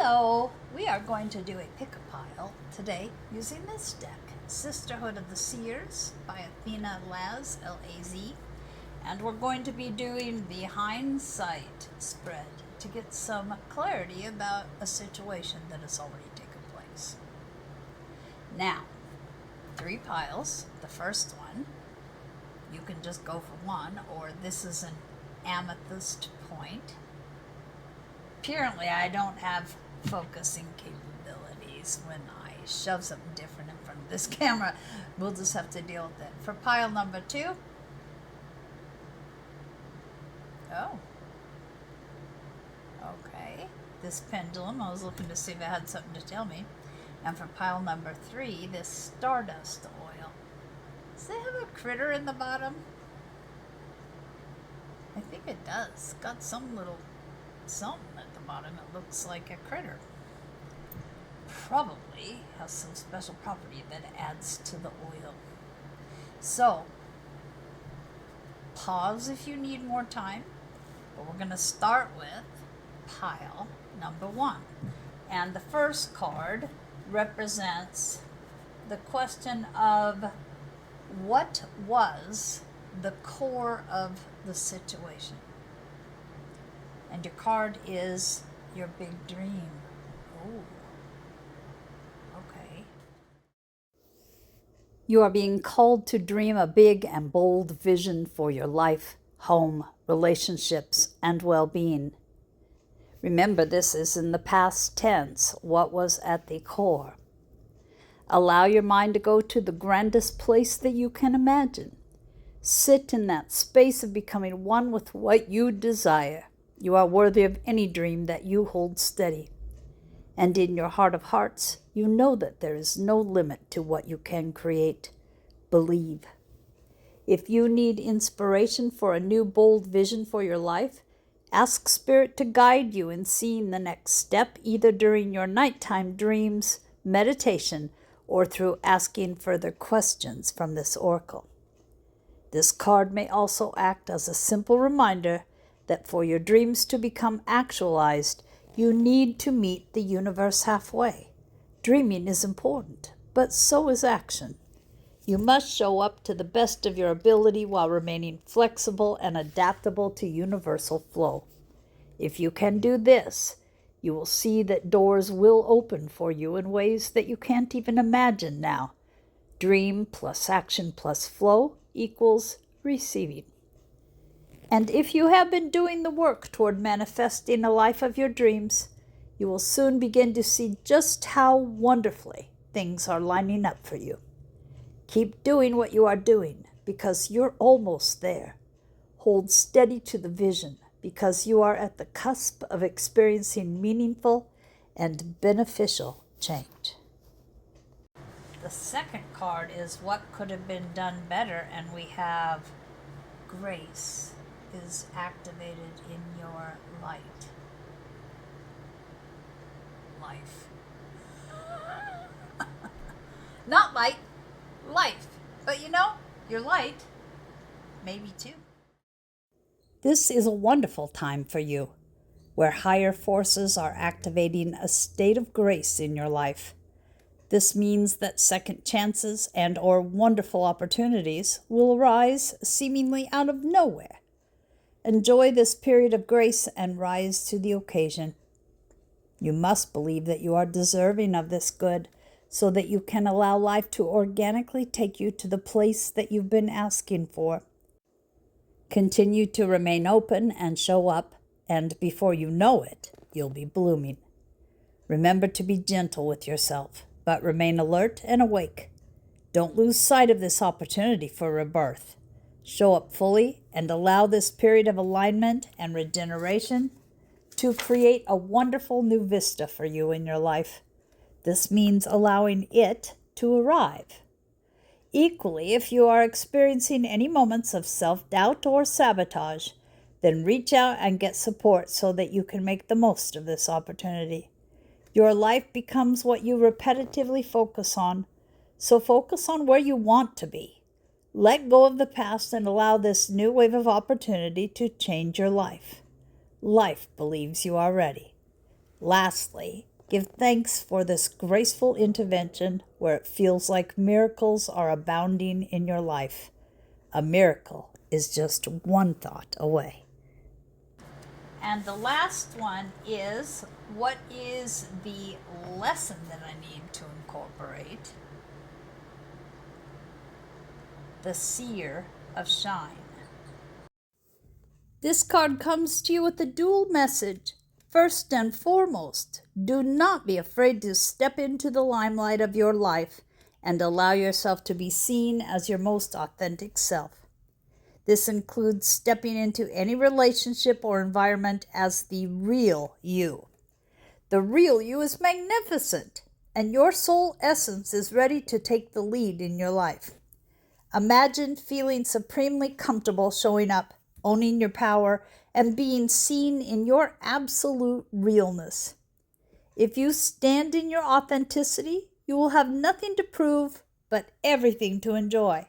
Hello! We are going to do a pick-a-pile today using this deck, Sisterhood of the Seers by Athena Laz, L-A-Z. And we're going to be doing the Hindsight Spread to get some clarity about a situation that has already taken place. Now, 3 piles. The first one, you can just go for one, or this is an amethyst point. Apparently, I don't have focusing capabilities when I shove something different in front of this camera. We'll just have to deal with it. For pile number 2, oh, okay, this pendulum, I was looking to see if it had something to tell me. And for pile number 3, this stardust oil. Does it have a critter in the bottom? I think it does. Got some little something at the bottom. It looks like a critter. Probably has some special property that adds to the oil. So, pause if you need more time. But we're going to start with pile number 1. And the first card represents the question of what was the core of the situation. And your card is your big dream. Oh, okay. You are being called to dream a big and bold vision for your life, home, relationships, and well-being. Remember, this is in the past tense, what was at the core. Allow your mind to go to the grandest place that you can imagine. Sit in that space of becoming one with what you desire. You are worthy of any dream that you hold steady. And in your heart of hearts, you know that there is no limit to what you can create. Believe. If you need inspiration for a new bold vision for your life, ask Spirit to guide you in seeing the next step, either during your nighttime dreams, meditation, or through asking further questions from this oracle. This card may also act as a simple reminder that for your dreams to become actualized, you need to meet the universe halfway. Dreaming is important, but so is action. You must show up to the best of your ability while remaining flexible and adaptable to universal flow. If you can do this, you will see that doors will open for you in ways that you can't even imagine now. Dream plus action plus flow equals receiving. And if you have been doing the work toward manifesting a life of your dreams, you will soon begin to see just how wonderfully things are lining up for you. Keep doing what you are doing because you're almost there. Hold steady to the vision because you are at the cusp of experiencing meaningful and beneficial change. The second card is what could have been done better, and we have grace is activated in your life. Not light, life. But you know, your light, maybe too. This is a wonderful time for you, where higher forces are activating a state of grace in your life. This means that second chances and/or wonderful opportunities will arise seemingly out of nowhere. Enjoy this period of grace and rise to the occasion. You must believe that you are deserving of this good so that you can allow life to organically take you to the place that you've been asking for. Continue to remain open and show up, and before you know it, you'll be blooming. Remember to be gentle with yourself, but remain alert and awake. Don't lose sight of this opportunity for rebirth. Show up fully and allow this period of alignment and regeneration to create a wonderful new vista for you in your life. This means allowing it to arrive. Equally, if you are experiencing any moments of self-doubt or sabotage, then reach out and get support so that you can make the most of this opportunity. Your life becomes what you repetitively focus on, so focus on where you want to be. Let go of the past and allow this new wave of opportunity to change your life. Life believes you are ready. Lastly, Give thanks for this graceful intervention where it feels like miracles are abounding in your life. A miracle is just one thought away. And the last one is, what is the lesson that I need to incorporate? The Seer of Shine. This card comes to you with a dual message. First and foremost, do not be afraid to step into the limelight of your life and allow yourself to be seen as your most authentic self. This includes stepping into any relationship or environment as the real you. The real you is magnificent, and your soul essence is ready to take the lead in your life. Imagine feeling supremely comfortable showing up, owning your power, and being seen in your absolute realness. If you stand in your authenticity, you will have nothing to prove but everything to enjoy,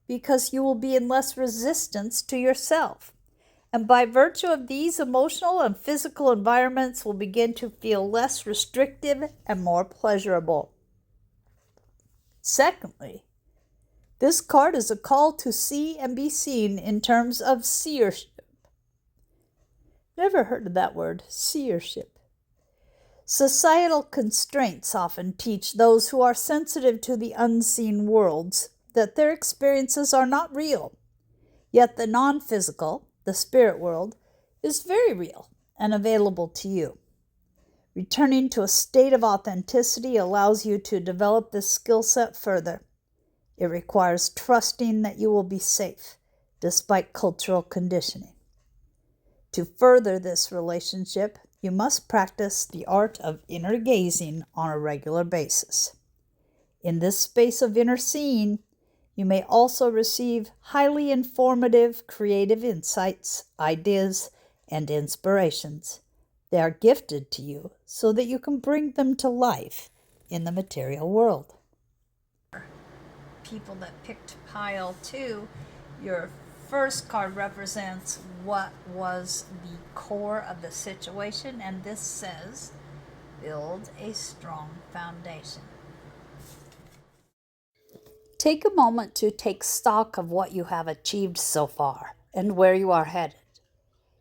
because you will be in less resistance to yourself. And by virtue of these, emotional and physical environments will begin to feel less restrictive and more pleasurable. Secondly, this card is a call to see and be seen in terms of seership. Never heard of that word, seership. Societal constraints often teach those who are sensitive to the unseen worlds that their experiences are not real. Yet the non-physical, the spirit world, is very real and available to you. Returning to a state of authenticity allows you to develop this skill set further. It requires trusting that you will be safe, despite cultural conditioning. To further this relationship, you must practice the art of inner gazing on a regular basis. In this space of inner seeing, you may also receive highly informative, creative insights, ideas, and inspirations. They are gifted to you so that you can bring them to life in the material world. People that picked pile 2, your first card represents what was the core of the situation, and this says, build a strong foundation. Take a moment to take stock of what you have achieved so far and where you are headed.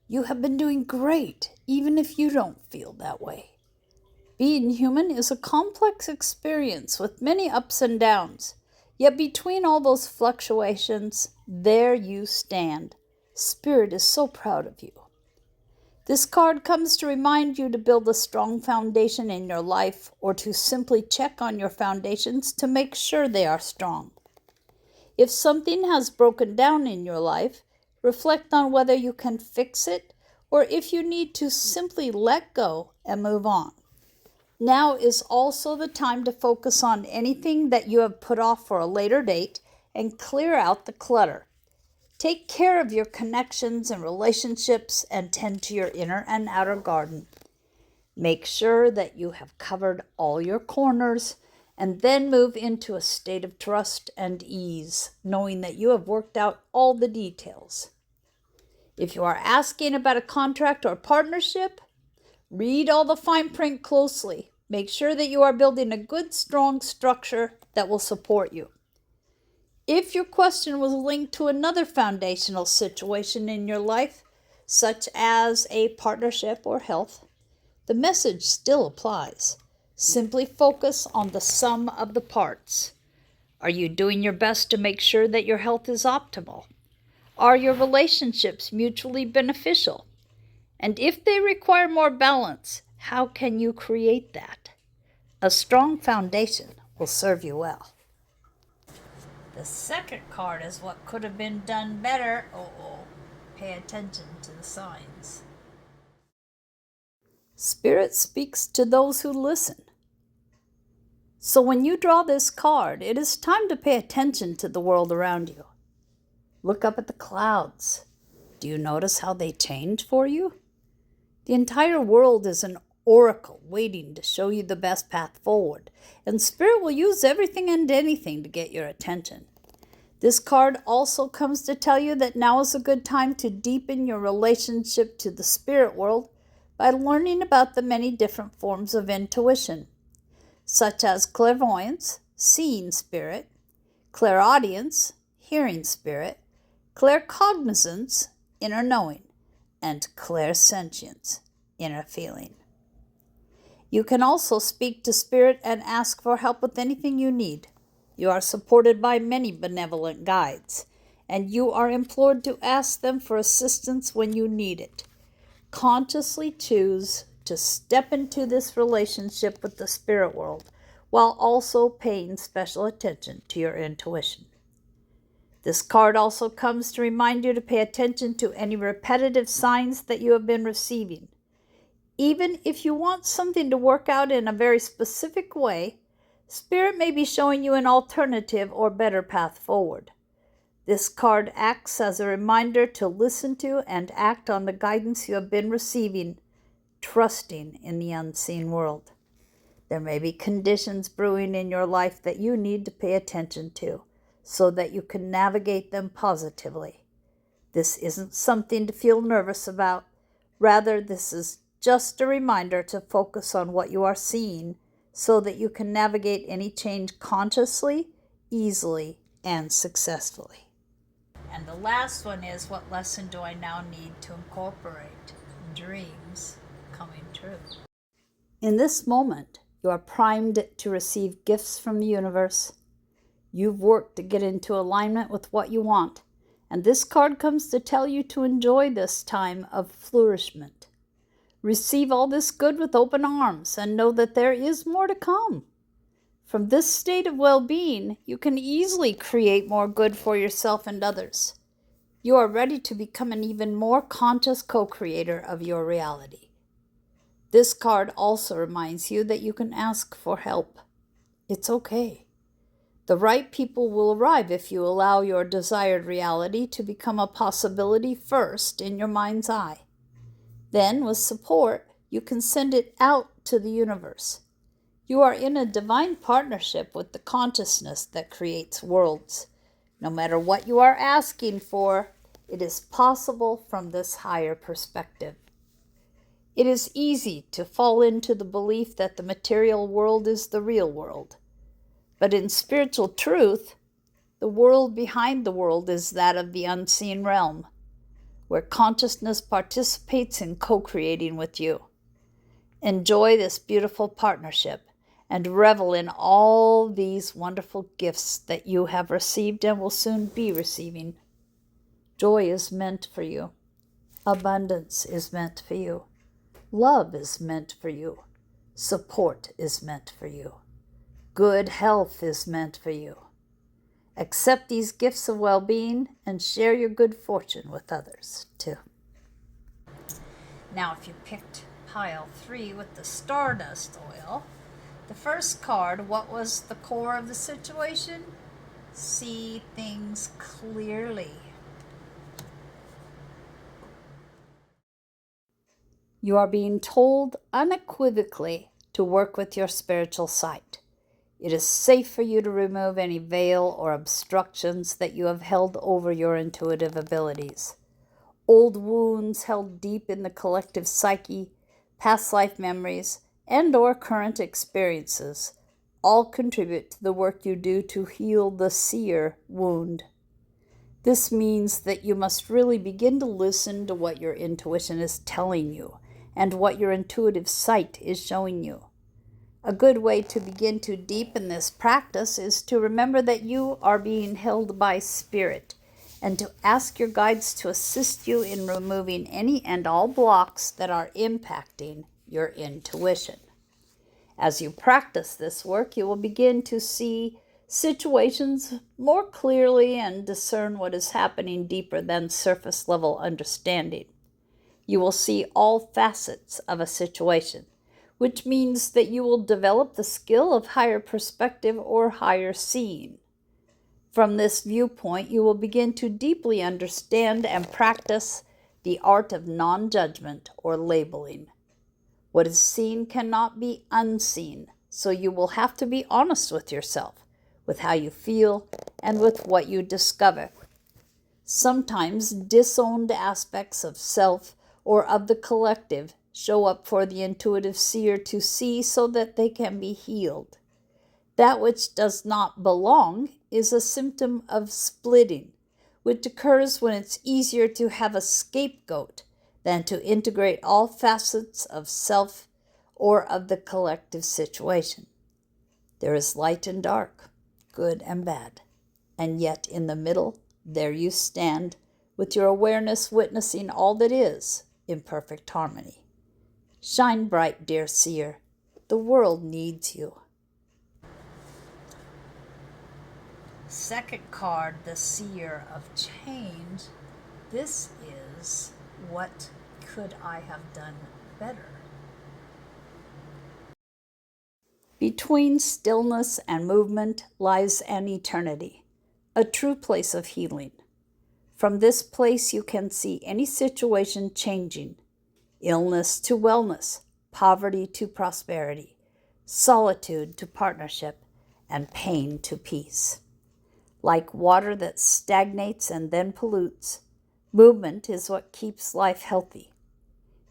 You have been doing great, even if you don't feel that way. Being human is a complex experience with many ups and downs. Yet between all those fluctuations, there you stand. Spirit is so proud of you. This card comes to remind you to build a strong foundation in your life, or to simply check on your foundations to make sure they are strong. If something has broken down in your life, reflect on whether you can fix it, or if you need to simply let go and move on. Now is also the time to focus on anything that you have put off for a later date and clear out the clutter. Take care of your connections and relationships and tend to your inner and outer garden. Make sure that you have covered all your corners and then move into a state of trust and ease, knowing that you have worked out all the details. If you are asking about a contract or partnership, read all the fine print closely. Make sure that you are building a good, strong structure that will support you. If your question was linked to another foundational situation in your life, such as a partnership or health, the message still applies. Simply focus on the sum of the parts. Are you doing your best to make sure that your health is optimal? Are your relationships mutually beneficial? And if they require more balance, how can you create that? A strong foundation will serve you well. The second card is what could have been done better. Pay attention to the signs. Spirit speaks to those who listen. So when you draw this card, it is time to pay attention to the world around you. Look up at the clouds. Do you notice how they change for you? The entire world is an oracle waiting to show you the best path forward, and Spirit will use everything and anything to get your attention. This card also comes to tell you that now is a good time to deepen your relationship to the spirit world by learning about the many different forms of intuition, such as clairvoyance, seeing spirit, clairaudience, hearing spirit, claircognizance, inner knowing, and clairsentience, inner feeling. You can also speak to spirit and ask for help with anything you need. You are supported by many benevolent guides, and you are implored to ask them for assistance when you need it. Consciously choose to step into this relationship with the spirit world while also paying special attention to your intuition. This card also comes to remind you to pay attention to any repetitive signs that you have been receiving. Even if you want something to work out in a very specific way, Spirit may be showing you an alternative or better path forward. This card acts as a reminder to listen to and act on the guidance you have been receiving, trusting in the unseen world. There may be conditions brewing in your life that you need to pay attention to so that you can navigate them positively. This isn't something to feel nervous about. Rather, this is just a reminder to focus on what you are seeing so that you can navigate any change consciously, easily, and successfully. And the last one is, what lesson do I now need to incorporate? Dreams coming true. In this moment, you are primed to receive gifts from the universe. You've worked to get into alignment with what you want, and this card comes to tell you to enjoy this time of flourishment. Receive all this good with open arms and know that there is more to come. From this state of well-being, you can easily create more good for yourself and others. You are ready to become an even more conscious co-creator of your reality. This card also reminds you that you can ask for help. It's okay. The right people will arrive if you allow your desired reality to become a possibility first in your mind's eye. Then, with support, you can send it out to the universe. You are in a divine partnership with the consciousness that creates worlds. No matter what you are asking for, it is possible from this higher perspective. It is easy to fall into the belief that the material world is the real world. But in spiritual truth, the world behind the world is that of the unseen realm, where consciousness participates in co-creating with you. Enjoy this beautiful partnership and revel in all these wonderful gifts that you have received and will soon be receiving. Joy is meant for you. Abundance is meant for you. Love is meant for you. Support is meant for you. Good health is meant for you. Accept these gifts of well-being and share your good fortune with others, too. Now, if you picked pile 3 with the Stardust oil, the first card, what was the core of the situation? See things clearly. You are being told unequivocally to work with your spiritual sight. It is safe for you to remove any veil or obstructions that you have held over your intuitive abilities. Old wounds held deep in the collective psyche, past life memories, and or current experiences all contribute to the work you do to heal the seer wound. This means that you must really begin to listen to what your intuition is telling you and what your intuitive sight is showing you. A good way to begin to deepen this practice is to remember that you are being held by spirit and to ask your guides to assist you in removing any and all blocks that are impacting your intuition. As you practice this work, you will begin to see situations more clearly and discern what is happening deeper than surface level understanding. You will see all facets of a situation, which means that you will develop the skill of higher perspective or higher seeing. From this viewpoint, you will begin to deeply understand and practice the art of non-judgment or labeling. What is seen cannot be unseen, so you will have to be honest with yourself, with how you feel, and with what you discover. Sometimes disowned aspects of self or of the collective show up for the intuitive seer to see so that they can be healed. That which does not belong is a symptom of splitting, which occurs when it's easier to have a scapegoat than to integrate all facets of self or of the collective situation. There is light and dark, good and bad, and yet in the middle, there you stand, with your awareness witnessing all that is in perfect harmony. Shine bright, dear seer. The world needs you. Second card, the Seer of Change. This is, what could I have done better? Between stillness and movement lies an eternity, a true place of healing. From this place you can see any situation changing, illness to wellness, poverty to prosperity, solitude to partnership, and pain to peace. Like water that stagnates and then pollutes, movement is what keeps life healthy.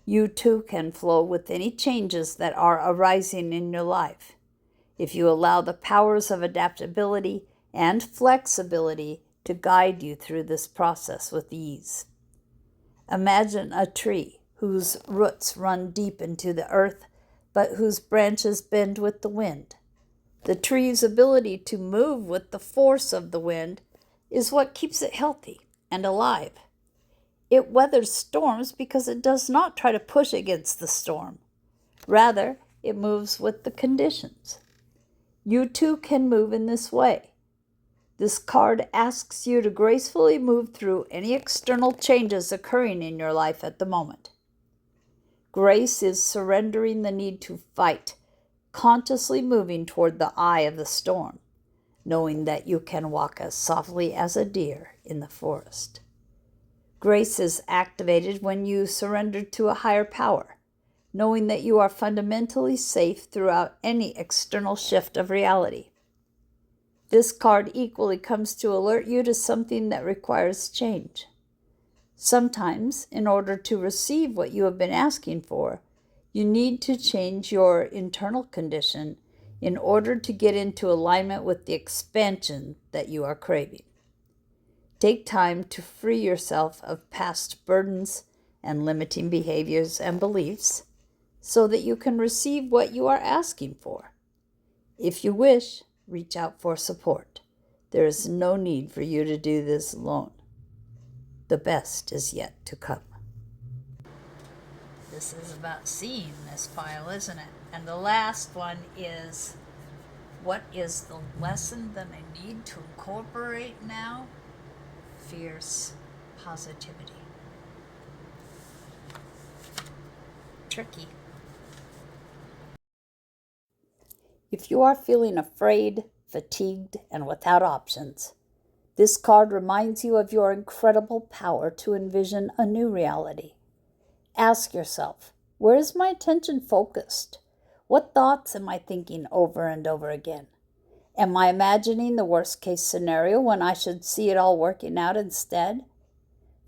You too can flow with any changes that are arising in your life, if you allow the powers of adaptability and flexibility to guide you through this process with ease. Imagine a tree whose roots run deep into the earth, but whose branches bend with the wind. The tree's ability to move with the force of the wind is what keeps it healthy and alive. It weathers storms because it does not try to push against the storm. Rather, it moves with the conditions. You too can move in this way. This card asks you to gracefully move through any external changes occurring in your life at the moment. Grace is surrendering the need to fight, consciously moving toward the eye of the storm, knowing that you can walk as softly as a deer in the forest. Grace is activated when you surrender to a higher power, knowing that you are fundamentally safe throughout any external shift of reality. This card equally comes to alert you to something that requires change. Sometimes, in order to receive what you have been asking for, you need to change your internal condition in order to get into alignment with the expansion that you are craving. Take time to free yourself of past burdens and limiting behaviors and beliefs so that you can receive what you are asking for. If you wish, reach out for support. There is no need for you to do this alone. The best is yet to come. This is about seeing this pile, isn't it? And the last one is, what is the lesson that I need to incorporate now? Fierce positivity. Tricky. If you are feeling afraid, fatigued, and without options, this card reminds you of your incredible power to envision a new reality. Ask yourself, where is my attention focused? What thoughts am I thinking over and over again? Am I imagining the worst case scenario when I should see it all working out instead?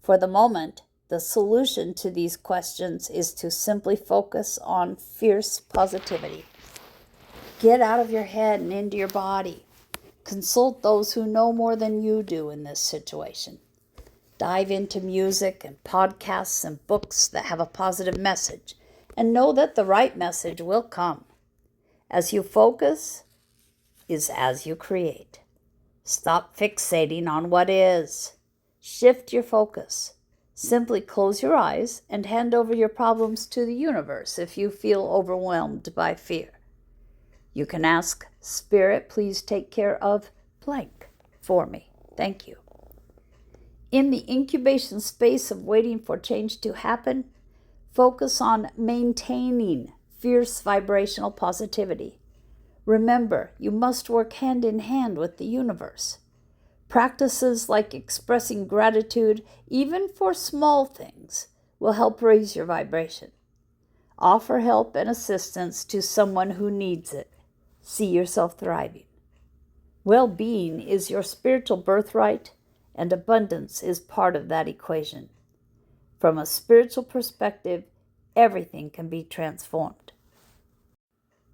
For the moment, the solution to these questions is to simply focus on fierce positivity. Get out of your head and into your body. Consult those who know more than you do in this situation. Dive into music and podcasts and books that have a positive message, and know that the right message will come. As you focus is as you create. Stop fixating on what is. Shift your focus. Simply close your eyes and hand over your problems to the universe if you feel overwhelmed by fear. You can ask, Spirit, please take care of blank for me. Thank you. In the incubation space of waiting for change to happen, focus on maintaining fierce vibrational positivity. Remember, you must work hand in hand with the universe. Practices like expressing gratitude, even for small things, will help raise your vibration. Offer help and assistance to someone who needs it. See yourself thriving. Well-being is your spiritual birthright, and abundance is part of that equation. From a spiritual perspective, everything can be transformed.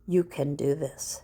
You can do this.